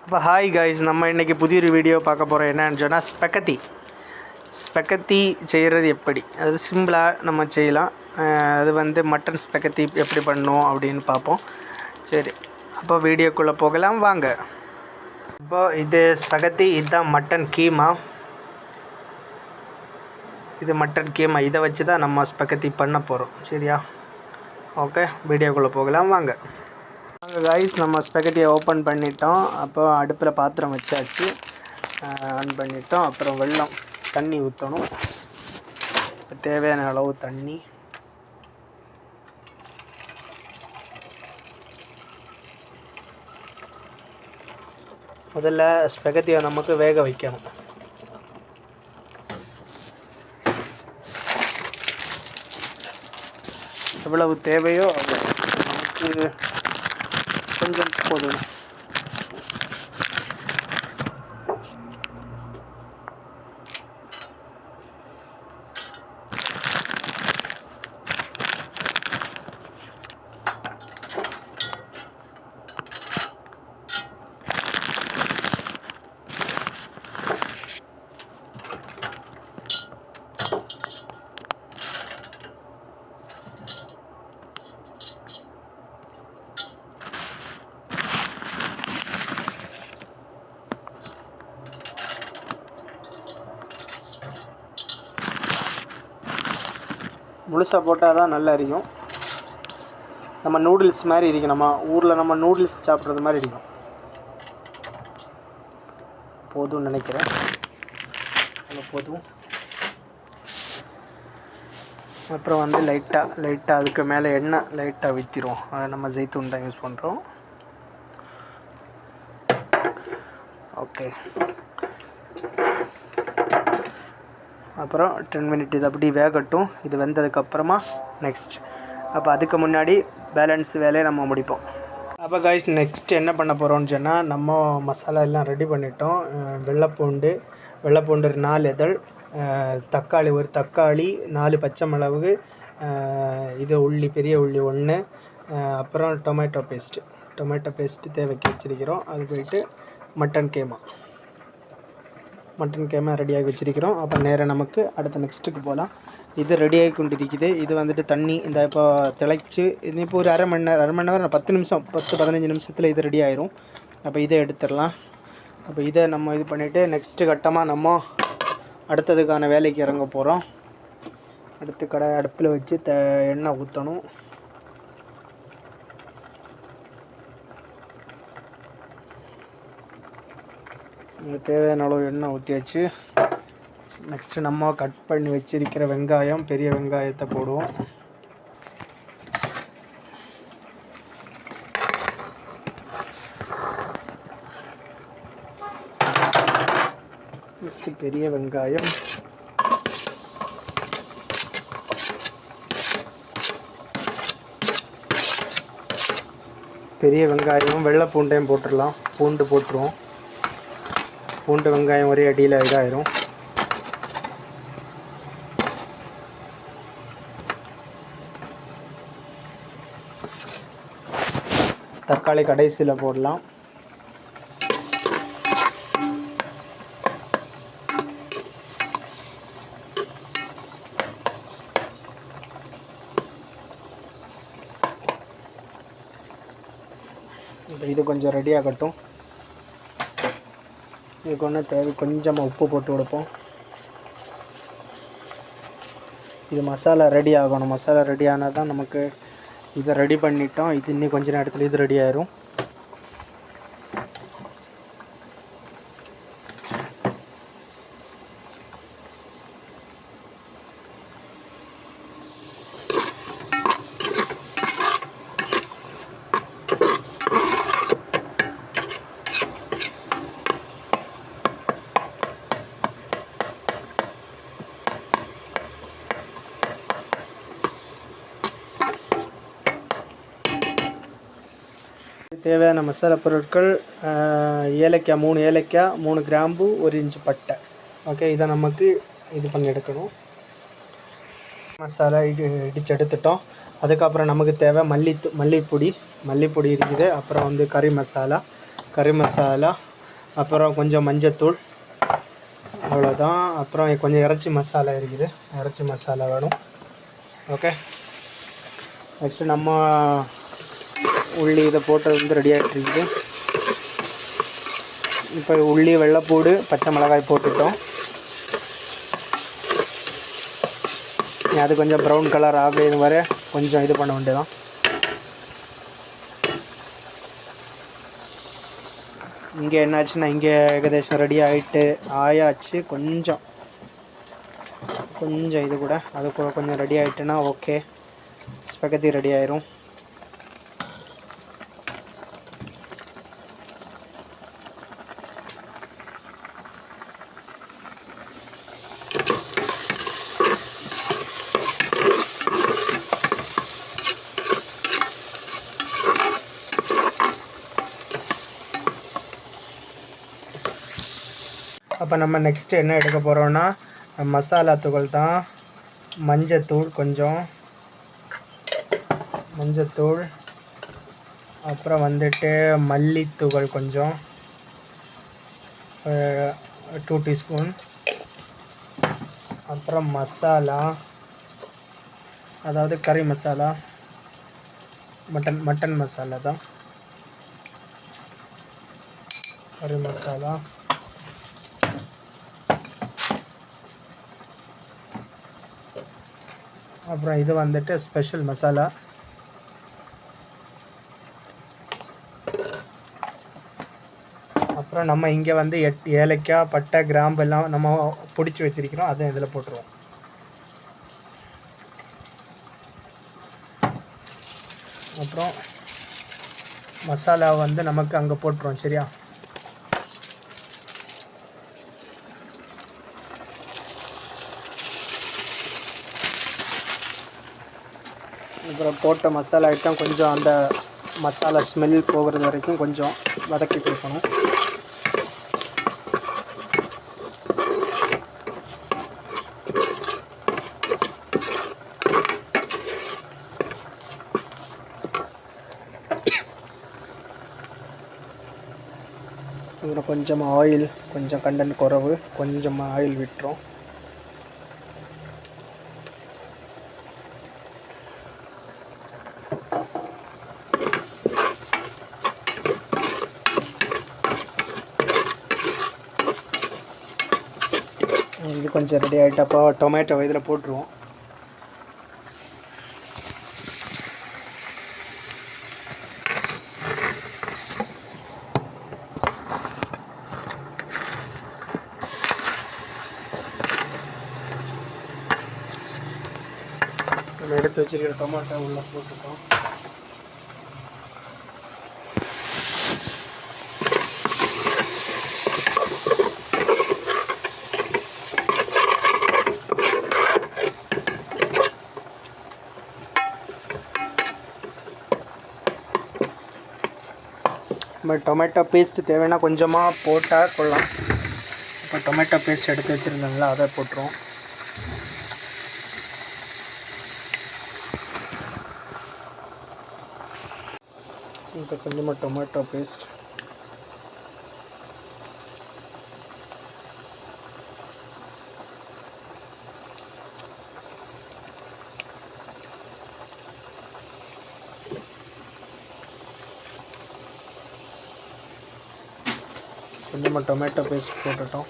அப்போ hi guys, நம்ம இன்றைக்கி புதிய ஒரு வீடியோ பார்க்க போகிறோம். என்னன்னு சொன்னால் ஸ்பெகத்தி செய்கிறது எப்படி, அது சிம்பிளாக நம்ம செய்யலாம். அது மட்டன் ஸ்பெகத்தி எப்படி பண்ணணும் அப்படின்னு பார்ப்போம். சரி, அப்போ வீடியோக்குள்ளே போகலாம் வாங்க. இப்போது இது ஸ்பெகத்தி, இதுதான் மட்டன் கீமா. இது மட்டன் கீமா, இதை வச்சு தான் நம்ம ஸ்பெகத்தி பண்ண போகிறோம். சரியா? ஓகே, வீடியோக்குள்ளே போகலாம் வாங்க. காய்ஸ், நம்ம ஸ்பெகத்தியை ஓப்பன் பண்ணிட்டோம். அப்போ அடுப்பில் பாத்திரம் வச்சாச்சு, ஆன் பண்ணிட்டோம். அப்புறம் தண்ணி ஊற்றணும். தேவையான அளவு தண்ணி. முதல்ல ஸ்பெகத்தியை நமக்கு வேக வைக்கணும். எவ்வளவு தேவையோ நமக்கு கொஞ்சம் போதும். முழுசாக போட்டால் தான் நல்லா இருக்கும். நம்ம நூடுல்ஸ் மாதிரி இருக்கும். நம்ம ஊரில் நம்ம நூடுல்ஸ் சாப்பிட்றது மாதிரி இருக்கும். போதும்னு நினைக்கிறேன். போதும். அப்புறம் லைட்டாக அதுக்கு மேலே எண்ணெய் லைட்டாக ஊற்றிடுவோம். அதை நம்ம ஜெய்த்தூன் தான் யூஸ் பண்ணுறோம். ஓகே, அப்புறம் 10 மினிட் இது அப்படி வேகட்டும். இது வெந்ததுக்கப்புறமா நெக்ஸ்ட். அப்போ அதுக்கு முன்னாடி பேலன்ஸ் வேலையை நம்ம முடிப்போம். அப்போ காய்ஸ், நெக்ஸ்ட் என்ன பண்ண போகிறோம்னு சொன்னால், நம்ம மசாலா எல்லாம் ரெடி பண்ணிட்டோம். வெள்ளைப்பூண்டு 4 இதழ், தக்காளி 1 தக்காளி, 4 பச்சை மிளகு, இது பெரிய உள்ளி 1, அப்புறம் டொமேட்டோ பேஸ்ட்டு தேவைக்கு வச்சுருக்கிறோம். அது போயிட்டு மட்டன் கேமா ரெடியாகி வச்சுருக்கிறோம். அப்போ நேராக நமக்கு அடுத்த நெக்ஸ்ட்டுக்கு போகலாம். இது ரெடியாகி கொண்டிருக்குது. இது தண்ணி இந்த இப்போ திளைச்சி இது இப்போ ஒரு அரை மணி நேரம் 10 நிமிஷம் 10-15 நிமிஷத்தில் இது ரெடி ஆயிரும். அப்போ இதை எடுத்துடலாம். அப்போ இதை நம்ம இது பண்ணிவிட்டு நெக்ஸ்ட்டு கட்டமாக நம்ம அடுத்ததுக்கான வேலைக்கு இறங்க போகிறோம். அடுத்து அடுப்பில் வச்சு எண்ணெய் ஊற்றணும். தேவையான அளவு எண்ணெய் ஊற்றியாச்சு. நெக்ஸ்ட்டு நம்ம கட் பண்ணி வச்சிருக்கிற பெரிய வெங்காயத்தை போடுவோம். நெக்ஸ்ட்டு பெரிய வெங்காயம், வெள்ளை பூண்டையும் போட்டுடலாம். போட்டுருவோம். பூண்டு வெங்காயம் ஒரே அடியில் இதாயிரும். தக்காளி கடைசியில் போடலாம். இது கொஞ்சம் ரெடியாகட்டும். இதுக்கு ஒன்று தேவை கொஞ்சமாக உப்பு போட்டு கொடுப்போம். இது மசாலா ரெடி ஆகணும். மசாலா ரெடி ஆனால் தான் நமக்கு இதை ரெடி பண்ணிட்டோம். இது இன்னும் கொஞ்சம் நேரத்தில் இது ரெடி ஆயிரும். தேவையான மசாலா பொருட்கள், ஏலக்காய் 3 ஏலக்காய், 3 கிராம்பு, 1 இன்ச்சு பட்டை. ஓகே, இதை நமக்கு இது பண்ணி எடுக்கணும். மசாலா இடித்து எடுத்துட்டோம். அதுக்கப்புறம் நமக்கு தேவை மல்லிப்பொடி இருக்குது. அப்புறம் கறி மசாலா, அப்புறம் கொஞ்சம் மஞ்சத்தூள், அவ்வளோதான். அப்புறம் கொஞ்சம் இறைச்சி மசாலா இருக்குது, இறைச்சி மசாலா வேணும். ஓகே, நெக்ஸ்ட்டு நம்ம உள்ளி இதை போட்டது வந்து ரெடி ஆகிட்டு இருக்குது. இப்போ உள்ளி, வெள்ளைப்பூடு, பச்சை மிளகாய் போட்டுட்டோம். அது கொஞ்சம் ப்ரௌன் கலர் ஆகுது வர கொஞ்சம் இது பண்ண வேண்டியதான். இங்கே என்னாச்சுன்னா, இங்கே ஏகதேசம் ரெடி ஆயாச்சு. கொஞ்சம் இது கூட அது கொஞ்சம் ரெடி ஆகிட்டுன்னா ஓகே, ஸ்பெகத்தி ரெடி ஆயிரும். அப்போ நம்ம நெக்ஸ்ட்டு என்ன எடுக்க போகிறோன்னா, மசாலா தூள் தான். மஞ்சத்தூள் கொஞ்சம், மஞ்சத்தூள், அப்புறம் வந்துட்டு மல்லித்தூள் கொஞ்சம், 2 டீஸ்பூன். அப்புறம் மசாலா, அதாவது கறி மசாலா, மட்டன் மசாலா தான், கறி மசாலா. அப்புறம் இது வந்துட்டு ஸ்பெஷல் மசாலா. அப்புறம் நம்ம இங்கே வந்து ஏலக்காய், பட்டை, கிராம்பு எல்லாம் நம்ம பிடிச்சி வச்சுருக்கிறோம், அதை இதில் போட்டுருவோம். அப்புறம் மசாலா வந்து நமக்கு அங்கே போட்டுருவோம். சரியா? அப்புறம் போட்ட மசாலா ஐட்டம் கொஞ்சம் அந்த மசாலா ஸ்மெல் போகிறது வரைக்கும் கொஞ்சம் வதக்கி கொடுக்கணும். இதில் கொஞ்சம் ஆயில், கொஞ்சம் கண்டென்ட் குறைவு, கொஞ்சம் ஆயில் விட்டுரும். இது கொஞ்சம் ரெடி ஆகிட்டப்போ டொமேட்டோ இதில் போட்டுருவோம். நம்ம எடுத்து வச்சுருக்கிற டொமேட்டோ உள்ளே போட்டுட்டோம். நம்ம டொமேட்டோ பேஸ்ட் தேவைன்னா கொஞ்சமாக போட்டால் கொள்ளலாம். இப்போ டொமேட்டோ பேஸ்ட் எடுத்து வச்சுருந்தாங்களா, அதை போட்டுருவோம். இப்போ கொஞ்சமாக டொமேட்டோ பேஸ்ட், கொஞ்சமாக டொமேட்டோ பேஸ்ட் போட்டுட்டோம்.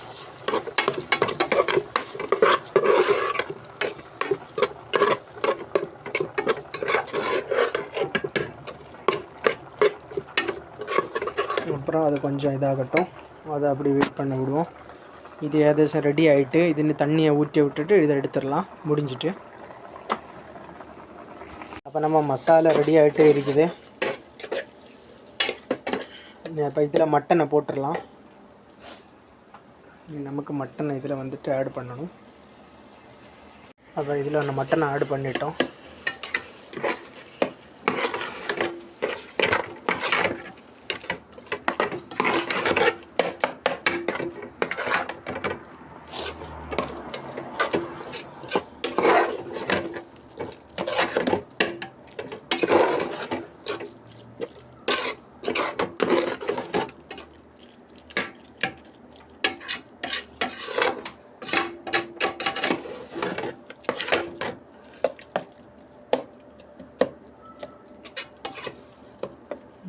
அப்புறம் அது கொஞ்சம் இதாகட்டும், அதை அப்படி வெயிட் பண்ண விடுவோம். இது ஏதாச்சும் ரெடி ஆகிட்டு இது இன்னும் தண்ணியை ஊற்றி விட்டுட்டு இதை எடுத்துடலாம், முடிஞ்சிட்டு. அப்போ நம்ம மசாலா ரெடி ஆகிட்டே இருக்குது. இப்போ இதில் மட்டனை போட்டுடலாம். நமக்கு மட்டன் இதில் வந்துட்டு ஆட் பண்ணணும். அப்போ இதில் அந்த மட்டனை ஆட் பண்ணிட்டோம்.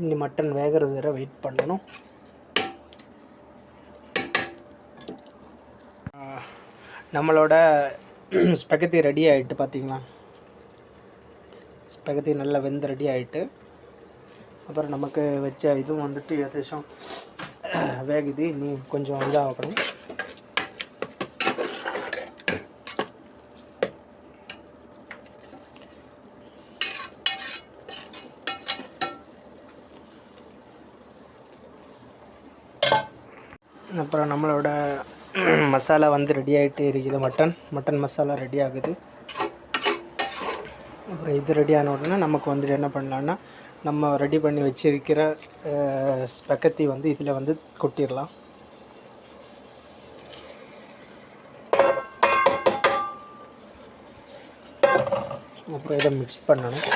இனி மட்டன் வேகிறது வரை வெயிட் பண்ணணும். நம்மளோட ஸ்பெகத்தி ரெடி ஆகிட்டு பார்த்தீங்களா, ஸ்பெகத்தி நல்லா வெந்து ரெடி ஆகிட்டு. அப்புறம் நமக்கு வச்ச இதுவும் வந்துட்டு ஏதாச்சும் வேகுது. நீ கொஞ்சம் இதாகணும். அப்புறம் நம்மளோட மசாலா வந்து ரெடி ஆகிட்டு இருக்குது. மட்டன் மசாலா ரெடி ஆகுது. அப்புறம் இது ரெடி ஆன உடனே நமக்கு வந்துட்டு என்ன பண்ணலான்னா, நம்ம ரெடி பண்ணி வச்சிருக்கிற ஸ்பெகத்தி வந்து இதில் வந்து கொட்டிடலாம். அப்புறம் இதை மிக்ஸ் பண்ணணும்.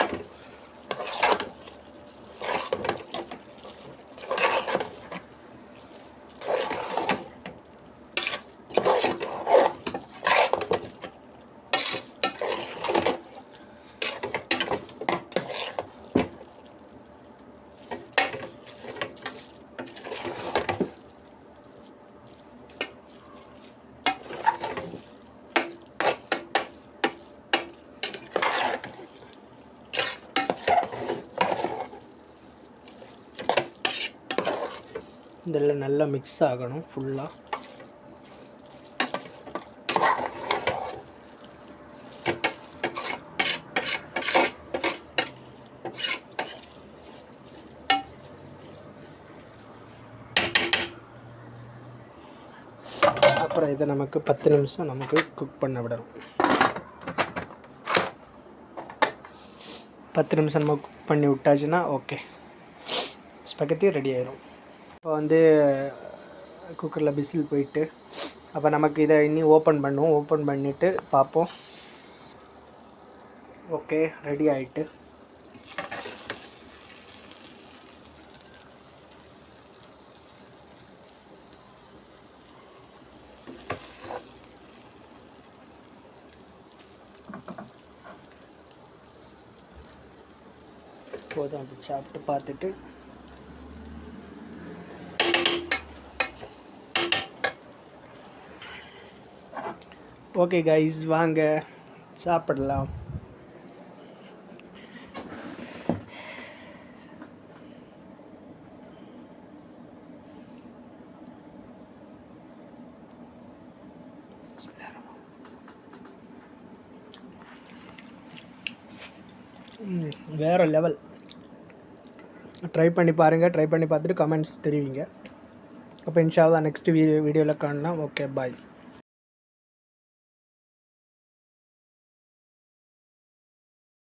இதெல்லாம் நல்லா மிக்ஸ் ஆகணும் ஃபுல்லாக. அப்புறம் இதை நமக்கு 10 நிமிஷம் நமக்கு குக் பண்ண விடணும். 10 நிமிஷம் நம்ம குக் பண்ணி விட்டாச்சுன்னா ஓகே, ஸ்பெகத்தி ரெடி ஆயிடும். இப்போ வந்து குக்கரில் விசில் போயிட்டு, அப்போ நமக்கு இதை இன்னும் ஓப்பன் பண்ணுவோம். ஓப்பன் பண்ணிவிட்டு பார்ப்போம். ஓகே, ரெடி ஆகிட்டு. போதும், அப்படி சாப்பிட்டு பார்த்துட்டு ஓகே கைஸ், வாங்க சாப்பிடலாம். வேறு லெவல். ட்ரை பண்ணி பாருங்கள். ட்ரை பண்ணி பார்த்துட்டு கமெண்ட்ஸ் தெரிவிங்க. அப்போ இன்ஷா அல்லாஹ் நெக்ஸ்ட் வீடியோவில் காணலாம். ஓகே, பாய்.